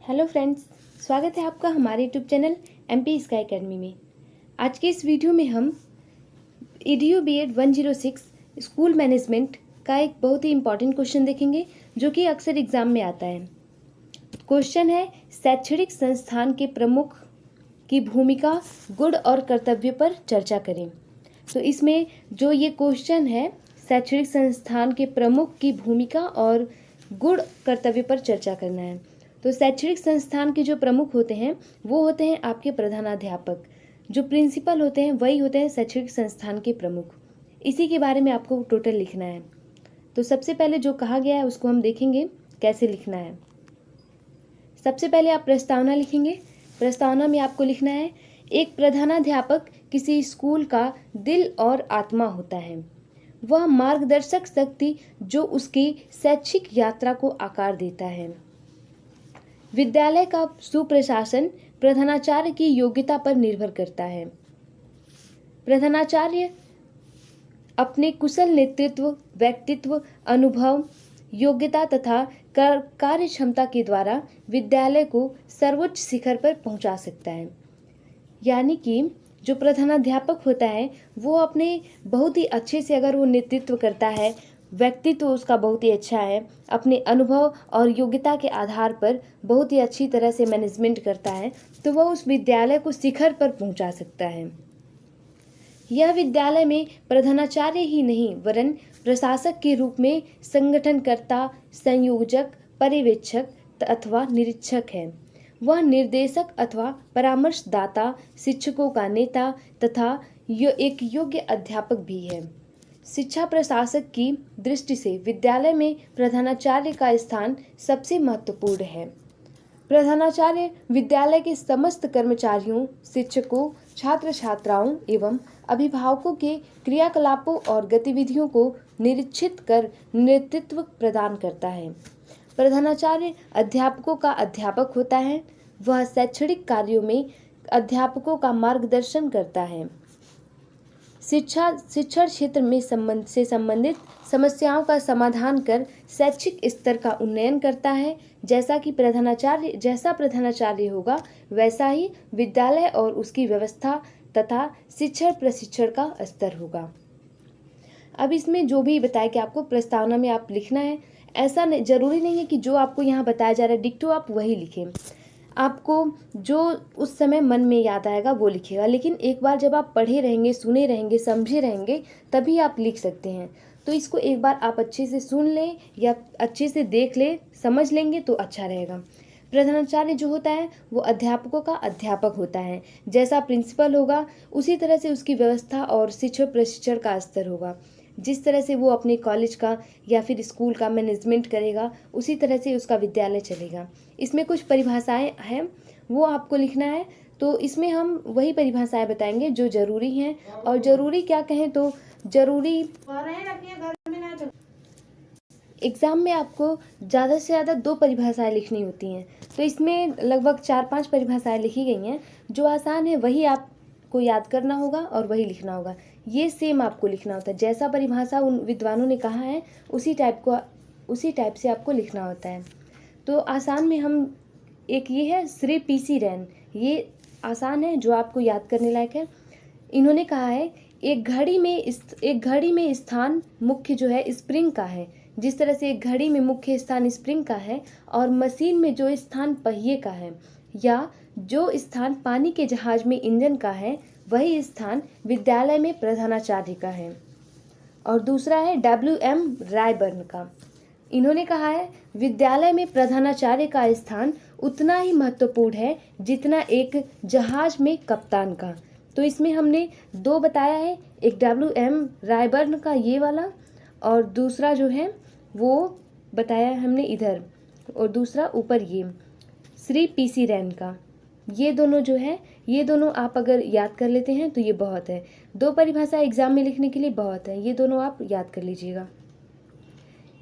Hello friends, स्वागत है आपका हमारे YouTube channel MP sky academy में। आज के इस वीडियो में हम ईडीयू बीएड 106 स्कूल मैनेजमेंट का एक बहुत ही इम्पॉर्टेंट क्वेश्चन देखेंगे जो कि अक्सर एग्जाम में आता है। क्वेश्चन है, शैक्षणिक संस्थान के प्रमुख की भूमिका, गुण और कर्तव्य पर चर्चा करें। तो इसमें जो ये क्वेश्चन है, शैक्षणिक संस्थान के प्रमुख की भूमिका और गुण कर्तव्य पर चर्चा करना है। तो शैक्षणिक संस्थान के जो प्रमुख होते हैं वो होते हैं आपके प्रधानाध्यापक। जो प्रिंसिपल होते हैं वही होते हैं शैक्षणिक संस्थान के प्रमुख। इसी के बारे में आपको टोटल लिखना है। तो सबसे पहले जो कहा गया है उसको हम देखेंगे कैसे लिखना है। सबसे पहले आप प्रस्तावना लिखेंगे। प्रस्तावना में आपको लिखना है, एक प्रधानाध्यापक किसी स्कूल का दिल और आत्मा होता है। वह मार्गदर्शक शक्ति जो उसकी शैक्षिक यात्रा को आकार देता है। विद्यालय का सुप्रशासन प्रधानाचार्य की योग्यता पर निर्भर करता है। प्रधानाचार्य अपने कुशल नेतृत्व, व्यक्तित्व, अनुभव, योग्यता तथा कार्य क्षमता के द्वारा विद्यालय को सर्वोच्च शिखर पर पहुंचा सकता है। यानी कि जो प्रधानाध्यापक होता है वो अपने बहुत ही अच्छे से अगर वो नेतृत्व करता है, व्यक्तित्व उसका बहुत ही अच्छा है, अपने अनुभव और योग्यता के आधार पर बहुत ही अच्छी तरह से मैनेजमेंट करता है, तो वह उस विद्यालय को शिखर पर पहुंचा सकता है। यह विद्यालय में प्रधानाचार्य ही नहीं वरन प्रशासक के रूप में संगठनकर्ता, संयोजक, पर्यवेक्षक अथवा निरीक्षक है। वह निर्देशक अथवा परामर्शदाता, शिक्षकों का नेता तथा एक योग्य अध्यापक भी है। शिक्षा प्रशासक की दृष्टि से विद्यालय में प्रधानाचार्य का स्थान सबसे महत्वपूर्ण है। प्रधानाचार्य विद्यालय के समस्त कर्मचारियों, शिक्षकों, छात्र छात्राओं एवं अभिभावकों के क्रियाकलापों और गतिविधियों को निरीक्षित कर नेतृत्व प्रदान करता है। प्रधानाचार्य अध्यापकों का अध्यापक होता है। वह शैक्षणिक कार्यों में अध्यापकों का मार्गदर्शन करता है। शिक्षण क्षेत्र में संबंधित समस्याओं का समाधान कर शैक्षिक स्तर का उन्नयन करता है। जैसा प्रधानाचार्य होगा वैसा ही विद्यालय और उसकी व्यवस्था तथा शिक्षण प्रशिक्षण का स्तर होगा। अब इसमें जो भी बताया कि आपको प्रस्तावना में आप लिखना है, ऐसा जरूरी नहीं है कि जो आपको यहाँ बताया जा रहा है डिक्टो आप वही लिखें। आपको जो उस समय मन में याद आएगा वो लिखिएगा, लेकिन एक बार जब आप पढ़े रहेंगे, सुने रहेंगे, समझे रहेंगे तभी आप लिख सकते हैं। तो इसको एक बार आप अच्छे से सुन लें या अच्छे से देख लें, समझ लेंगे तो अच्छा रहेगा। प्रधानाचार्य जो होता है वो अध्यापकों का अध्यापक होता है। जैसा प्रिंसिपल होगा उसी तरह से उसकी व्यवस्था और शिक्षण प्रशिक्षण का स्तर होगा। जिस तरह से वो अपने कॉलेज का या फिर स्कूल का मैनेजमेंट करेगा उसी तरह से उसका विद्यालय चलेगा। इसमें कुछ परिभाषाएं हैं वो आपको लिखना है। तो इसमें हम वही परिभाषाएं बताएंगे जो जरूरी हैं, और जरूरी क्या कहें तो जरूरी एग्ज़ाम में आपको ज़्यादा से ज़्यादा 2 परिभाषाएं लिखनी होती हैं। तो इसमें लगभग 4-5 परिभाषाएं लिखी गई हैं। जो आसान है वही आपको याद करना होगा और वही लिखना होगा। ये सेम आपको लिखना होता है, जैसा परिभाषा उन विद्वानों ने कहा है उसी टाइप से आपको लिखना होता है। तो आसान में हम एक ये है श्री पीसी रैन, ये आसान है जो आपको याद करने लायक है। इन्होंने कहा है एक घड़ी में स्थान मुख्य जो है स्प्रिंग का है। जिस तरह से एक घड़ी में मुख्य स्थान स्प्रिंग का है और मशीन में जो स्थान पहिए का है, या जो स्थान पानी के जहाज में इंजन का है वही स्थान विद्यालय में प्रधानाचार्य का है। और दूसरा है WM रायबर्न का। इन्होंने कहा है विद्यालय में प्रधानाचार्य का स्थान उतना ही महत्वपूर्ण है जितना एक जहाज में कप्तान का। तो इसमें हमने 2 बताया है, एक WM रायबर्न का ये वाला और दूसरा जो है वो बताया हमने इधर, और दूसरा ऊपर ये श्री पीसी रैन का। ये दोनों जो है ये दोनों आप अगर याद कर लेते हैं तो ये बहुत है। 2 परिभाषा एग्जाम में लिखने के लिए बहुत है, ये दोनों आप याद कर लीजिएगा।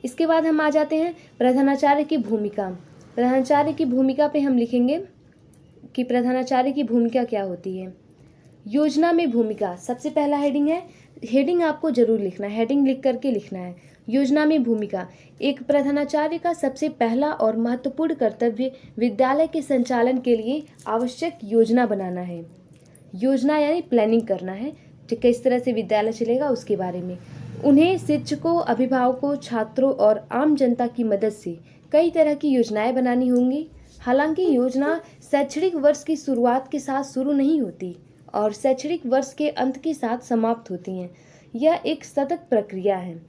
इसके बाद हम आ जाते हैं प्रधानाचार्य की भूमिका। प्रधानाचार्य की भूमिका पे हम लिखेंगे कि प्रधानाचार्य की भूमिका क्या होती है। योजना में भूमिका सबसे पहला हेडिंग है। हेडिंग आपको जरूर लिखना है, हेडिंग लिख करके लिखना है। योजना में भूमिका। एक प्रधानाचार्य का सबसे पहला और महत्वपूर्ण कर्तव्य विद्यालय के संचालन के लिए आवश्यक योजना बनाना है। योजना यानी प्लानिंग करना है कि किस तरह से विद्यालय चलेगा उसके बारे में। उन्हें शिक्षकों, अभिभावकों, छात्रों और आम जनता की मदद से कई तरह की योजनाएं बनानी होंगी। हालांकि योजना शैक्षणिक वर्ष की शुरुआत के साथ शुरू नहीं होती और शैक्षणिक वर्ष के अंत के साथ समाप्त होती हैं। यह एक सतत प्रक्रिया है।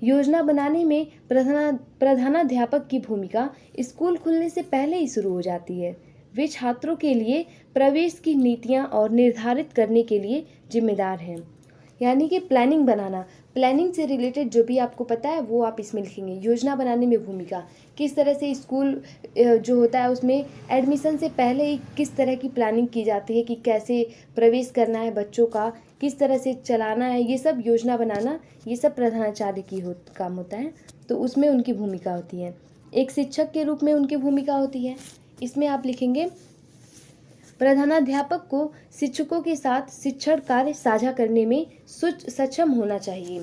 योजना बनाने में प्रधानाध्यापक की भूमिका स्कूल खुलने से पहले ही शुरू हो जाती है। वे छात्रों के लिए प्रवेश की नीतियां और निर्धारित करने के लिए जिम्मेदार हैं। यानी कि प्लानिंग बनाना, प्लानिंग से रिलेटेड जो भी आपको पता है वो आप इसमें लिखेंगे। योजना बनाने में भूमिका, किस तरह से स्कूल जो होता है उसमें एडमिशन से पहले ही किस तरह की प्लानिंग की जाती है कि कैसे प्रवेश करना है बच्चों का, किस तरह से चलाना है, ये सब योजना बनाना, ये सब प्रधानाचार्य की काम होता है। तो उसमें उनकी भूमिका होती है। एक शिक्षक के रूप में उनकी भूमिका होती है। इसमें आप लिखेंगे प्रधानाध्यापक को शिक्षकों के साथ शिक्षण कार्य साझा करने में सक्षम होना चाहिए।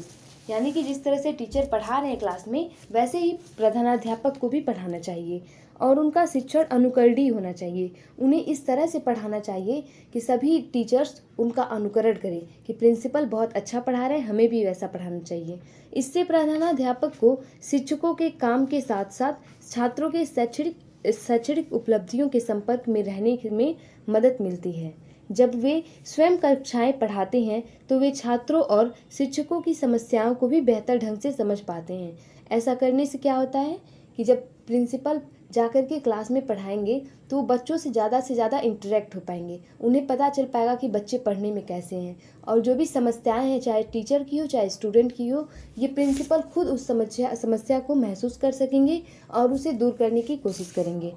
यानी कि जिस तरह से टीचर पढ़ा रहे हैं क्लास में, वैसे ही प्रधानाध्यापक को भी पढ़ाना चाहिए और उनका शिक्षण अनुकरणीय होना चाहिए। उन्हें इस तरह से पढ़ाना चाहिए कि सभी टीचर्स उनका अनुकरण करें कि प्रिंसिपल बहुत अच्छा पढ़ा रहे हैं, हमें भी वैसा पढ़ाना चाहिए। इससे प्रधानाध्यापक को शिक्षकों के काम के साथ साथ छात्रों के शैक्षणिक उपलब्धियों के संपर्क में रहने में मदद मिलती है। जब वे स्वयं कक्षाएं पढ़ाते हैं तो वे छात्रों और शिक्षकों की समस्याओं को भी बेहतर ढंग से समझ पाते हैं। ऐसा करने से क्या होता है कि जब प्रिंसिपल जाकर के क्लास में पढ़ाएंगे तो बच्चों से ज़्यादा इंटरेक्ट हो पाएंगे। उन्हें पता चल पाएगा कि बच्चे पढ़ने में कैसे हैं और जो भी समस्याएं हैं, चाहे टीचर की हो चाहे स्टूडेंट की हो, ये प्रिंसिपल खुद उस समस्या को महसूस कर सकेंगे और उसे दूर करने की कोशिश करेंगे।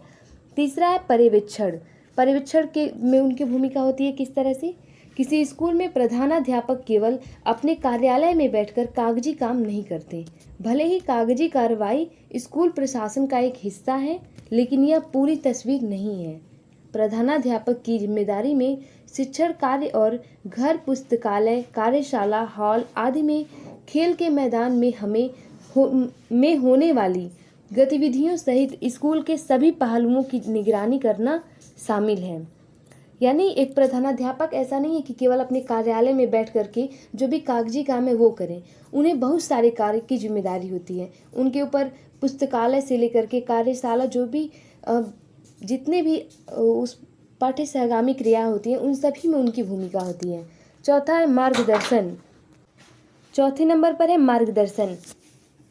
तीसरा है पर्यवेक्षण। पर्यवेक्षण में उनकी भूमिका होती है किस तरह से। किसी स्कूल में प्रधानाध्यापक केवल अपने कार्यालय में बैठकर कागजी काम नहीं करते। भले ही कागजी कार्रवाई स्कूल प्रशासन का एक हिस्सा है, लेकिन यह पूरी तस्वीर नहीं है। प्रधानाध्यापक की जिम्मेदारी में शिक्षण कार्य और घर, पुस्तकालय, कार्यशाला, हॉल आदि में, खेल के मैदान में होने वाली गतिविधियों सहित स्कूल के सभी पहलुओं की निगरानी करना शामिल है। यानी एक प्रधानाध्यापक ऐसा नहीं है कि केवल अपने कार्यालय में बैठ करके जो भी कागजी काम है वो करें। उन्हें बहुत सारे कार्य की जिम्मेदारी होती है। उनके ऊपर पुस्तकालय से लेकर के कार्यशाला, जो भी जितने भी उस पाठ्य सहगामी क्रिया होती हैं, उन सभी में उनकी भूमिका होती है। चौथा है मार्गदर्शन। चौथे नंबर पर है मार्गदर्शन।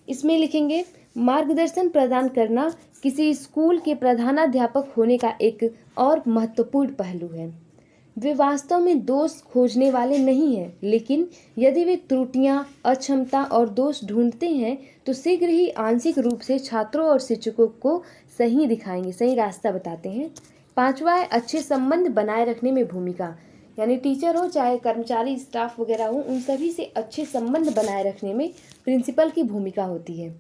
इसमें लिखेंगे मार्गदर्शन प्रदान करना किसी स्कूल के प्रधानाध्यापक होने का एक और महत्वपूर्ण पहलू है। वे वास्तव में दोष खोजने वाले नहीं हैं, लेकिन यदि वे त्रुटियां, अक्षमता और दोष ढूंढते हैं तो शीघ्र ही आंशिक रूप से छात्रों और शिक्षकों को सही दिखाएंगे, सही रास्ता बताते हैं। पांचवा है अच्छे संबंध बनाए रखने में भूमिका। यानी टीचर हो चाहे कर्मचारी, स्टाफ वगैरह हो, उन सभी से अच्छे संबंध बनाए रखने में प्रिंसिपल की भूमिका होती है।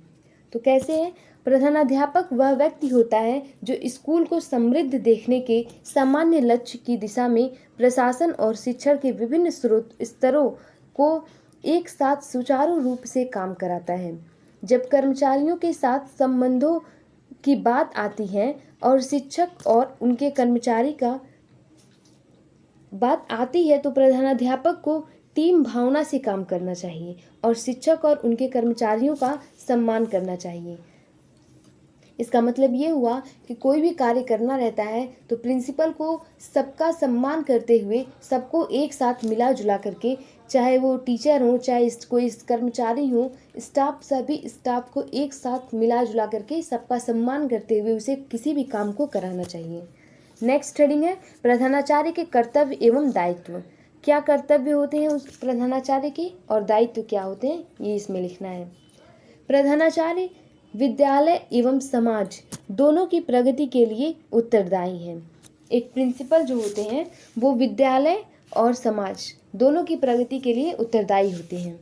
तो कैसे है? प्रधानाध्यापक वह व्यक्ति होता है जो स्कूल को समृद्ध देखने के सामान्य लक्ष्य की दिशा में प्रशासन और शिक्षण के विभिन्न स्तरों को एक साथ सुचारू रूप से काम कराता है। जब कर्मचारियों के साथ संबंधों की बात आती है और शिक्षक और उनके कर्मचारी का बात आती है तो प्रधानाध्यापक को टीम भावना से काम करना चाहिए और शिक्षक और उनके कर्मचारियों का सम्मान करना चाहिए। इसका मतलब ये हुआ कि कोई भी कार्य करना रहता है तो प्रिंसिपल को सबका सम्मान करते हुए सबको एक साथ मिला जुला करके, चाहे वो टीचर हो चाहे कोई कर्मचारी हो, स्टाफ, सभी स्टाफ को एक साथ मिला जुला करके सबका सम्मान करते हुए उसे किसी भी काम को कराना चाहिए। नेक्स्ट हेडिंग है प्रधानाचार्य के कर्तव्य एवं दायित्व। क्या कर्तव्य होते हैं उस प्रधानाचार्य के और दायित्व क्या होते हैं, ये इसमें लिखना है। प्रधानाचार्य विद्यालय एवं समाज दोनों की प्रगति के लिए उत्तरदायी हैं। एक प्रिंसिपल जो होते हैं वो विद्यालय और समाज दोनों की प्रगति के लिए उत्तरदायी होते हैं।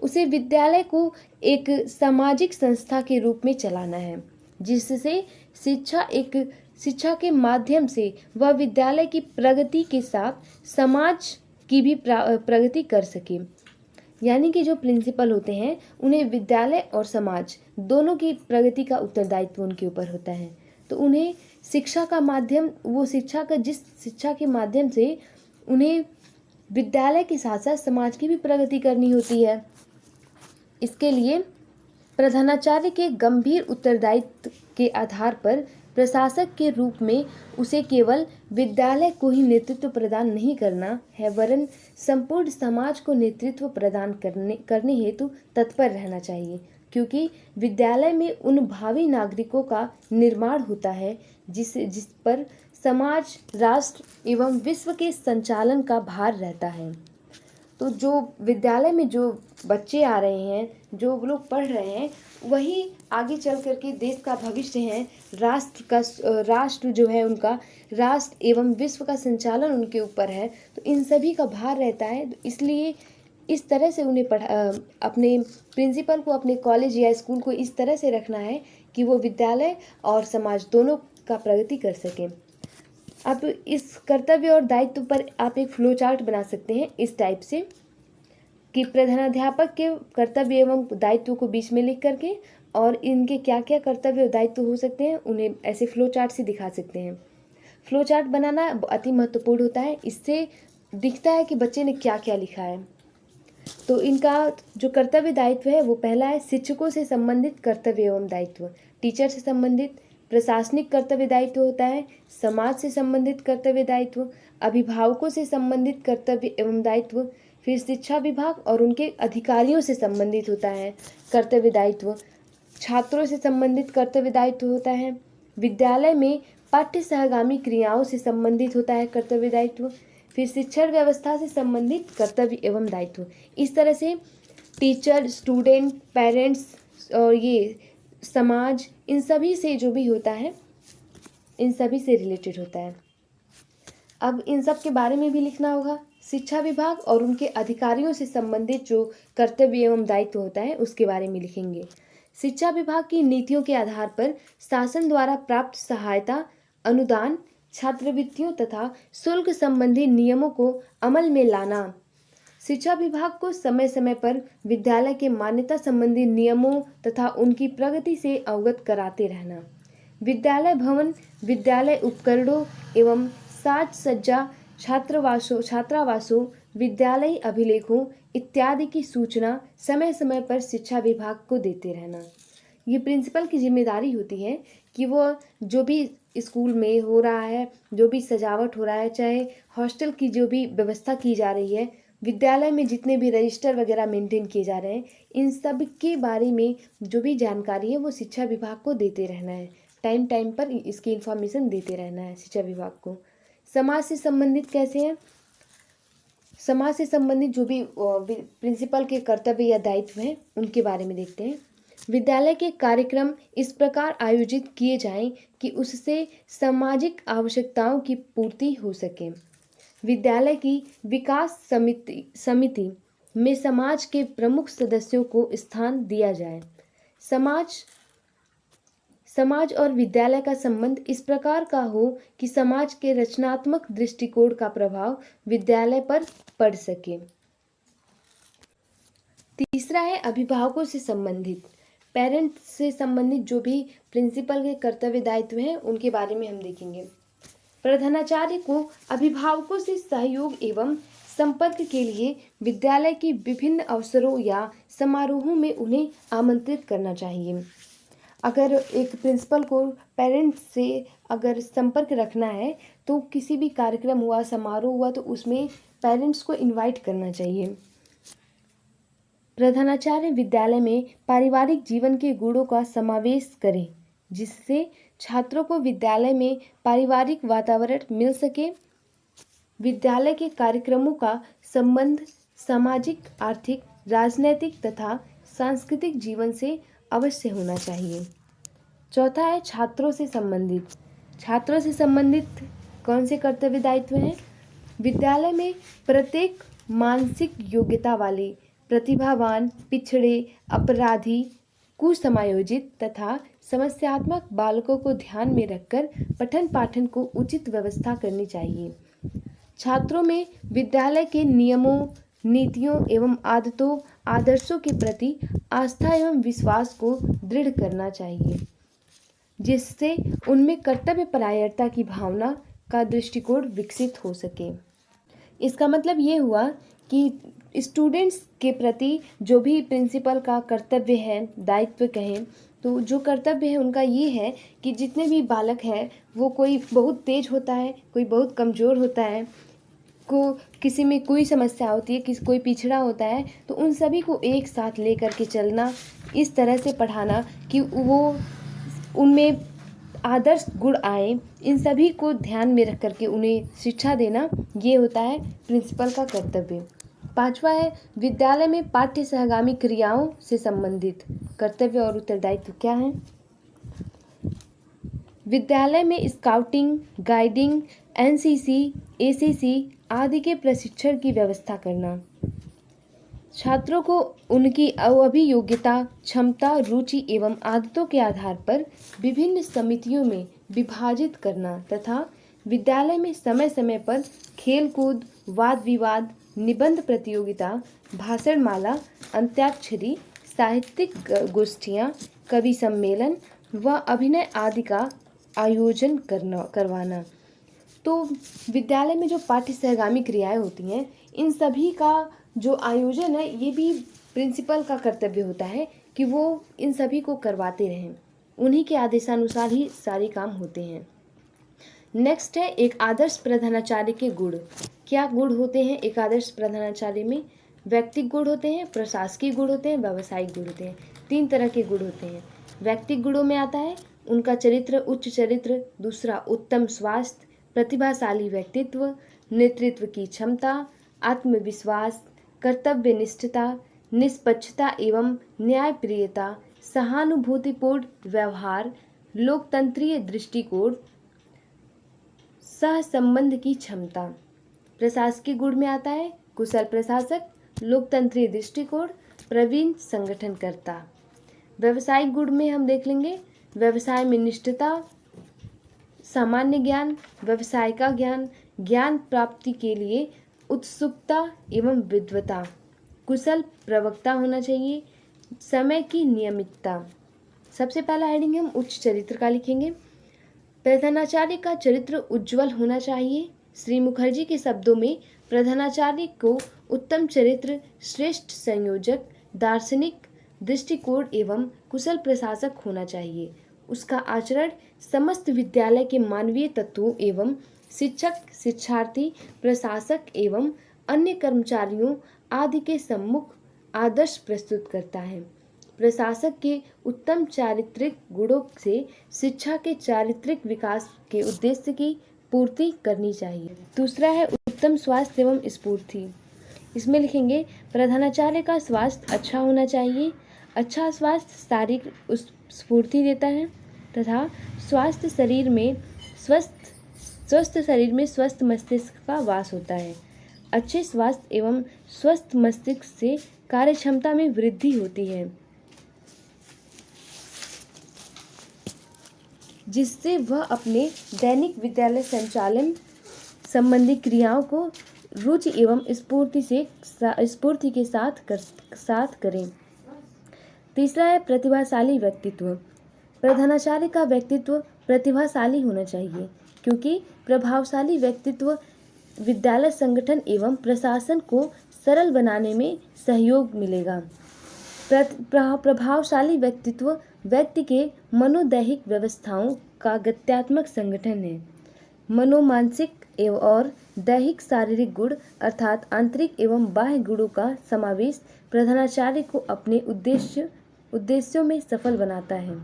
उसे विद्यालय को एक सामाजिक संस्था के रूप में चलाना है, जिससे शिक्षा के माध्यम से वह विद्यालय की प्रगति के साथ समाज की भी प्रगति कर सके। यानी कि जो प्रिंसिपल होते हैं उन्हें विद्यालय और समाज दोनों की प्रगति का उत्तरदायित्व उनके ऊपर होता है। तो उन्हें शिक्षा का माध्यम, वो जिस शिक्षा के माध्यम से उन्हें विद्यालय के साथ साथ समाज की भी प्रगति करनी होती है। इसके लिए प्रधानाचार्य के गंभीर उत्तरदायित्व के आधार पर प्रशासक के रूप में उसे केवल विद्यालय को ही नेतृत्व प्रदान नहीं करना है, वरन संपूर्ण समाज को नेतृत्व प्रदान करने हेतु तत्पर रहना चाहिए, क्योंकि विद्यालय में उन भावी नागरिकों का निर्माण होता है जिस पर समाज, राष्ट्र एवं विश्व के संचालन का भार रहता है। तो जो विद्यालय में जो बच्चे आ रहे हैं, जो लोग पढ़ रहे हैं, वही आगे चल करके देश का भविष्य है। राष्ट्र जो है उनका, राष्ट्र एवं विश्व का संचालन उनके ऊपर है। तो इन सभी का भार रहता है। तो इसलिए इस तरह से उन्हें अपने प्रिंसिपल को अपने कॉलेज या स्कूल को इस तरह से रखना है कि वो विद्यालय और समाज दोनों का प्रगति कर सकें। अब इस कर्तव्य और दायित्व पर आप एक फ्लो चार्ट बना सकते हैं इस टाइप से कि प्रधानाध्यापक के कर्तव्य एवं दायित्व को बीच में लिख करके और इनके क्या क्या कर्तव्य और दायित्व हो सकते हैं उन्हें ऐसे फ्लो चार्ट से दिखा सकते हैं। फ्लो चार्ट बनाना अति महत्वपूर्ण होता है। इससे दिखता है कि बच्चे ने क्या क्या लिखा है। तो इनका जो कर्तव्य दायित्व है वो पहला है शिक्षकों से संबंधित कर्तव्य एवं दायित्व, टीचर से संबंधित प्रशासनिक कर्तव्य दायित्व होता है, समाज से संबंधित कर्तव्य दायित्व, अभिभावकों से संबंधित कर्तव्य एवं दायित्व, फिर शिक्षा विभाग और उनके अधिकारियों से संबंधित होता है कर्तव्य दायित्व, छात्रों से संबंधित कर्तव्य दायित्व होता है, विद्यालय में पाठ्य सहगामी क्रियाओं से संबंधित होता है कर्तव्य दायित्व, फिर शिक्षण व्यवस्था से संबंधित कर्तव्य एवं दायित्व। इस तरह से टीचर, स्टूडेंट, पेरेंट्स और ये समाज, इन सभी से जो भी होता है, इन सभी से रिलेटेड होता है। अब इन सब के बारे में भी लिखना होगा। शिक्षा विभाग और उनके अधिकारियों से संबंधित जो कर्तव्य एवं दायित्व होता है उसके बारे में लिखेंगे। शिक्षा विभाग की नीतियों के आधार पर शासन द्वारा प्राप्त सहायता, अनुदान, छात्रवृत्तियों तथा शुल्क संबंधी नियमों को अमल में लाना। शिक्षा विभाग को समय समय पर विद्यालय के मान्यता संबंधी नियमों तथा उनकी प्रगति से अवगत कराते रहना। विद्यालय भवन, विद्यालय उपकरणों एवं साज सज्जा, छात्रावासों, विद्यालयी अभिलेखों इत्यादि की सूचना समय समय पर शिक्षा विभाग को देते रहना। ये प्रिंसिपल की जिम्मेदारी होती है कि वो जो भी स्कूल में हो रहा है, जो भी सजावट हो रहा है, चाहे हॉस्टल की जो भी व्यवस्था की जा रही है, विद्यालय में जितने भी रजिस्टर वगैरह मेंटेन किए जा रहे हैं, इन सब के बारे में जो भी जानकारी है वो शिक्षा विभाग को देते रहना है। टाइम टाइम पर इसकी इन्फॉर्मेशन देते रहना है शिक्षा विभाग को। समाज से संबंधित कैसे हैं? समाज से संबंधित जो भी प्रिंसिपल के कर्तव्य या दायित्व हैं उनके बारे में देखते हैं। विद्यालय के कार्यक्रम इस प्रकार आयोजित किए जाएं कि उससे सामाजिक आवश्यकताओं की पूर्ति हो सके। विद्यालय की विकास समिति में समाज के प्रमुख सदस्यों को स्थान दिया जाए। समाज और विद्यालय का संबंध इस प्रकार का हो कि समाज के रचनात्मक दृष्टिकोण का प्रभाव विद्यालय पर पड़ सके। तीसरा है अभिभावकों से संबंधित, पेरेंट्स से संबंधित जो भी प्रिंसिपल के कर्तव्य दायित्व हैं उनके बारे में हम देखेंगे। प्रधानाचार्य को अभिभावकों से सहयोग एवं संपर्क के लिए विद्यालय की विभिन्न अवसरों या समारोहों में उन्हें आमंत्रित करना चाहिए। अगर एक प्रिंसिपल को पेरेंट्स से अगर संपर्क रखना है तो किसी भी कार्यक्रम हुआ, समारोह हुआ, तो उसमें पेरेंट्स को इनवाइट करना चाहिए। प्रधानाचार्य विद्यालय में पारिवारिक जीवन के गुणों का समावेश करें जिससे छात्रों को विद्यालय में पारिवारिक वातावरण मिल सके। विद्यालय के कार्यक्रमों का संबंध सामाजिक, आर्थिक, राजनैतिक तथा सांस्कृतिक जीवन से अवश्य होना चाहिए। चौथा है छात्रों से संबंधित। छात्रों से संबंधित कौन से कर्तव्य दायित्व हैं? विद्यालय में प्रत्येक मानसिक योग्यता वाले, प्रतिभावान, पिछड़े, अपराधी, कुसमायोजित तथा समस्यात्मक बालकों को ध्यान में रखकर पठन पाठन को उचित व्यवस्था करनी चाहिए। छात्रों में विद्यालय के नियमों, नीतियों एवं आदर्शों के प्रति आस्था एवं विश्वास को दृढ़ करना चाहिए, जिससे उनमें कर्तव्य परायणता की भावना का दृष्टिकोण विकसित हो सके। इसका मतलब ये हुआ कि स्टूडेंट्स के प्रति जो भी प्रिंसिपल का कर्तव्य है, दायित्व कहें, तो जो कर्तव्य है उनका ये है कि जितने भी बालक हैं वो कोई बहुत तेज होता है, कोई बहुत कमज़ोर होता है, को किसी में कोई समस्या होती है, किसी कोई पिछड़ा होता है, तो उन सभी को एक साथ लेकर के चलना, इस तरह से पढ़ाना कि वो उनमें आदर्श गुण आए, इन सभी को ध्यान में रख करके उन्हें शिक्षा देना, ये होता है प्रिंसिपल का कर्तव्य। पांचवा है विद्यालय में पाठ्य सहगामी क्रियाओं से संबंधित कर्तव्य और उत्तरदायित्व क्या है। विद्यालय में स्काउटिंग, गाइडिंग, एनसीसी, एसीसी आदि के प्रशिक्षण की व्यवस्था करना, छात्रों को उनकी अभियोग्यता, क्षमता, रुचि एवं आदतों के आधार पर विभिन्न समितियों में विभाजित करना तथा विद्यालय में समय समय पर खेलकूद, वाद विवाद, निबंध प्रतियोगिता, भाषणमाला, अंत्याक्षरी, साहित्यिक गोष्ठियाँ, कवि सम्मेलन व अभिनय आदि का आयोजन करवाना। तो विद्यालय में जो पाठ्य सहगामी क्रियाएं होती हैं, इन सभी का जो आयोजन है ये भी प्रिंसिपल का कर्तव्य होता है कि वो इन सभी को करवाते रहें, उन्हीं के आदेशानुसार ही सारे काम होते हैं। नेक्स्ट है एक आदर्श प्रधानाचार्य के गुण। क्या गुण होते हैं एक आदर्श प्रधानाचार्य में? व्यक्तिगत गुण होते हैं, प्रशासकीय गुण होते हैं, व्यावसायिक गुण होते हैं। 3 तरह के गुण होते हैं। व्यक्तिगत गुणों में आता है उनका चरित्र, उच्च चरित्र, दूसरा उत्तम स्वास्थ्य, प्रतिभाशाली व्यक्तित्व, नेतृत्व की क्षमता, आत्मविश्वास, कर्तव्यनिष्ठता, निष्पक्षता एवं न्यायप्रियता, सहानुभूतिपूर्ण व्यवहार, लोकतंत्रीय दृष्टिकोण, सहसंबंध की क्षमता। प्रशासकीय गुण में आता है कुशल प्रशासक, लोकतंत्रीय दृष्टिकोण, प्रवीण संगठनकर्ता। व्यवसायिक गुण में हम देख लेंगे व्यवसाय में निष्ठता, सामान्य ज्ञान, व्यवसाय का ज्ञान, ज्ञान प्राप्ति के लिए उत्सुकता एवं विद्वता, कुशल प्रवक्ता होना चाहिए, समय की नियमितता। सबसे पहला हेडिंग हम उच्च चरित्र का लिखेंगे। प्रधानाचार्य का चरित्र उज्जवल होना चाहिए। श्री मुखर्जी के शब्दों में प्रधानाचार्य को उत्तम चरित्र, श्रेष्ठ संयोजक, दार्शनिक दृष्टिकोण एवं कुशल प्रशासक होना चाहिए। उसका आचरण समस्त विद्यालय के मानवीय तत्वों एवं शिक्षक, शिक्षार्थी, प्रशासक एवं अन्य कर्मचारियों आदि के सम्मुख आदर्श प्रस्तुत करता है। प्रशासक के उत्तम चारित्रिक गुणों से शिक्षा के चारित्रिक विकास के उद्देश्य की पूर्ति करनी चाहिए। दूसरा है उत्तम स्वास्थ्य एवं स्फूर्ति। इसमें लिखेंगे प्रधानाचार्य का स्वास्थ्य अच्छा होना चाहिए। अच्छा स्वास्थ्य शारीरिक स्फूर्ति देता है तथा स्वस्थ शरीर में स्वस्थ मस्तिष्क का वास होता है। अच्छे स्वास्थ्य एवं स्वस्थ मस्तिष्क से कार्यक्षमता में वृद्धि होती है, जिससे वह अपने दैनिक विद्यालय संचालन संबंधी क्रियाओं को रुचि एवं स्फूर्ति के साथ करें। तीसरा है प्रतिभाशाली व्यक्तित्व। प्रधानाचार्य का व्यक्तित्व प्रतिभाशाली होना चाहिए, क्योंकि प्रभावशाली व्यक्तित्व विद्यालय संगठन एवं प्रशासन को सरल बनाने में सहयोग मिलेगा। प्रभावशाली व्यक्तित्व व्यक्ति के मनोदैहिक व्यवस्थाओं का गत्यात्मक संगठन है। मनोमानसिक एवं और दैहिक शारीरिक गुण अर्थात आंतरिक एवं बाह्य गुणों का समावेश प्रधानाचार्य को अपने उद्देश्यों में सफल बनाता है।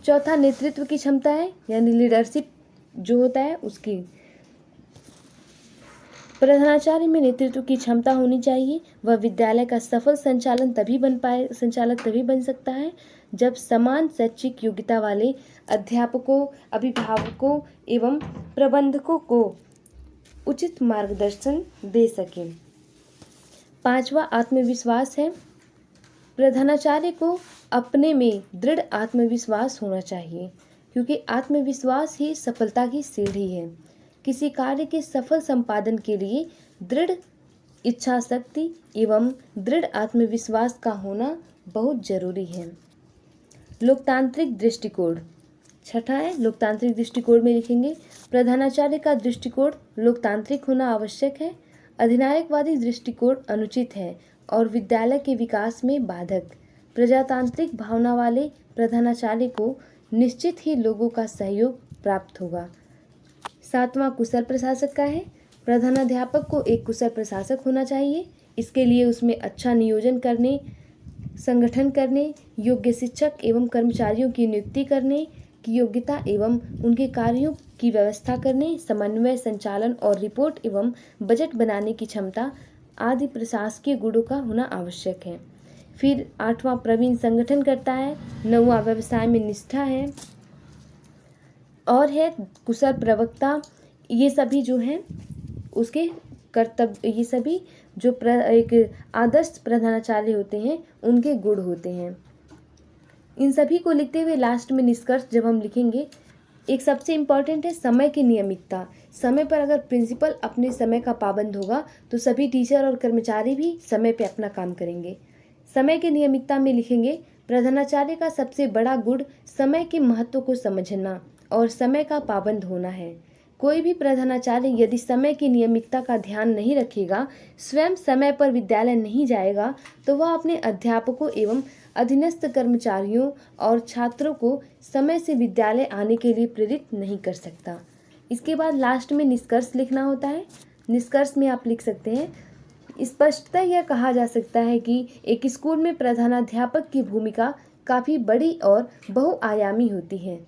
चौथा नेतृत्व की क्षमता है, यानी लीडरशिप जो होता है उसकी। प्रधानाचार्य में नेतृत्व की क्षमता होनी चाहिए। वह विद्यालय का सफल संचालक तभी बन सकता है जब समान शैक्षिक योग्यता वाले अध्यापकों, अभिभावकों एवं प्रबंधकों को उचित मार्गदर्शन दे सकें। पांचवा आत्मविश्वास है। प्रधानाचार्य को अपने में दृढ़ आत्मविश्वास होना चाहिए, क्योंकि आत्मविश्वास ही सफलता की सीढ़ी है। किसी कार्य के सफल संपादन के लिए दृढ़ इच्छा शक्ति एवं दृढ़ आत्मविश्वास का होना बहुत जरूरी है। लोकतांत्रिक दृष्टिकोण, छठा है लोकतांत्रिक दृष्टिकोण में लिखेंगे प्रधानाचार्य का दृष्टिकोण लोकतांत्रिक होना आवश्यक है। अधिनायकवादी दृष्टिकोण अनुचित है और विद्यालय के विकास में बाधक। प्रजातांत्रिक भावना वाले प्रधानाचार्य को निश्चित ही लोगों का सहयोग प्राप्त होगा। सातवां कुशल प्रशासक का है। प्रधानाध्यापक को एक कुशल प्रशासक होना चाहिए। इसके लिए उसमें अच्छा नियोजन करने, संगठन करने, योग्य शिक्षक एवं कर्मचारियों की नियुक्ति करने की योग्यता एवं उनके कार्यों की व्यवस्था करने, समन्वय, संचालन और रिपोर्ट एवं बजट बनाने की क्षमता आदि प्रशासकीय गुणों का होना आवश्यक है। फिर आठवां प्रवीण संगठन करता है। नौवां व्यवसाय में निष्ठा है और है कुशल प्रवक्ता। ये सभी जो हैं उसके कर्तव्य, ये सभी जो एक आदर्श प्रधानाचार्य होते हैं उनके गुण होते हैं। इन सभी को लिखते हुए लास्ट में निष्कर्ष जब हम लिखेंगे, एक सबसे इम्पॉर्टेंट है समय की नियमितता। समय पर अगर प्रिंसिपल अपने समय का पाबंद होगा तो सभी टीचर और कर्मचारी भी समय पे अपना काम करेंगे। समय की नियमितता में लिखेंगे प्रधानाचार्य का सबसे बड़ा गुण समय के महत्व को समझना और समय का पाबंद होना है। कोई भी प्रधानाचार्य यदि समय की नियमितता का ध्यान नहीं रखेगा, स्वयं समय पर विद्यालय नहीं जाएगा, तो वह अपने अध्यापकों एवं अधीनस्थ कर्मचारियों और छात्रों को समय से विद्यालय आने के लिए प्रेरित नहीं कर सकता। इसके बाद लास्ट में निष्कर्ष लिखना होता है। निष्कर्ष में आप लिख सकते हैं, स्पष्टतः यह कहा जा सकता है कि एक स्कूल में प्रधानाध्यापक की भूमिका काफ़ी बड़ी और बहुआयामी होती है।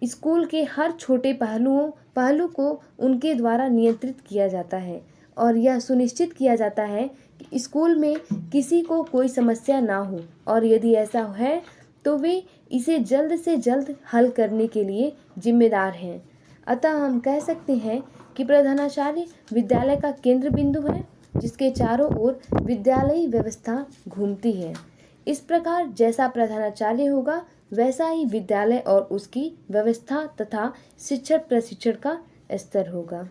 स्कूल के हर छोटे पहलू को उनके द्वारा नियंत्रित किया जाता है और यह सुनिश्चित किया जाता है कि स्कूल में किसी को कोई समस्या ना हो, और यदि ऐसा है तो वे इसे जल्द से जल्द हल करने के लिए जिम्मेदार हैं। अतः हम कह सकते हैं कि प्रधानाचार्य विद्यालय का केंद्र बिंदु है, जिसके चारों ओर विद्यालयी व्यवस्था घूमती है। इस प्रकार जैसा प्रधानाचार्य होगा वैसा ही विद्यालय और उसकी व्यवस्था तथा शिक्षक प्रशिक्षण का स्तर होगा।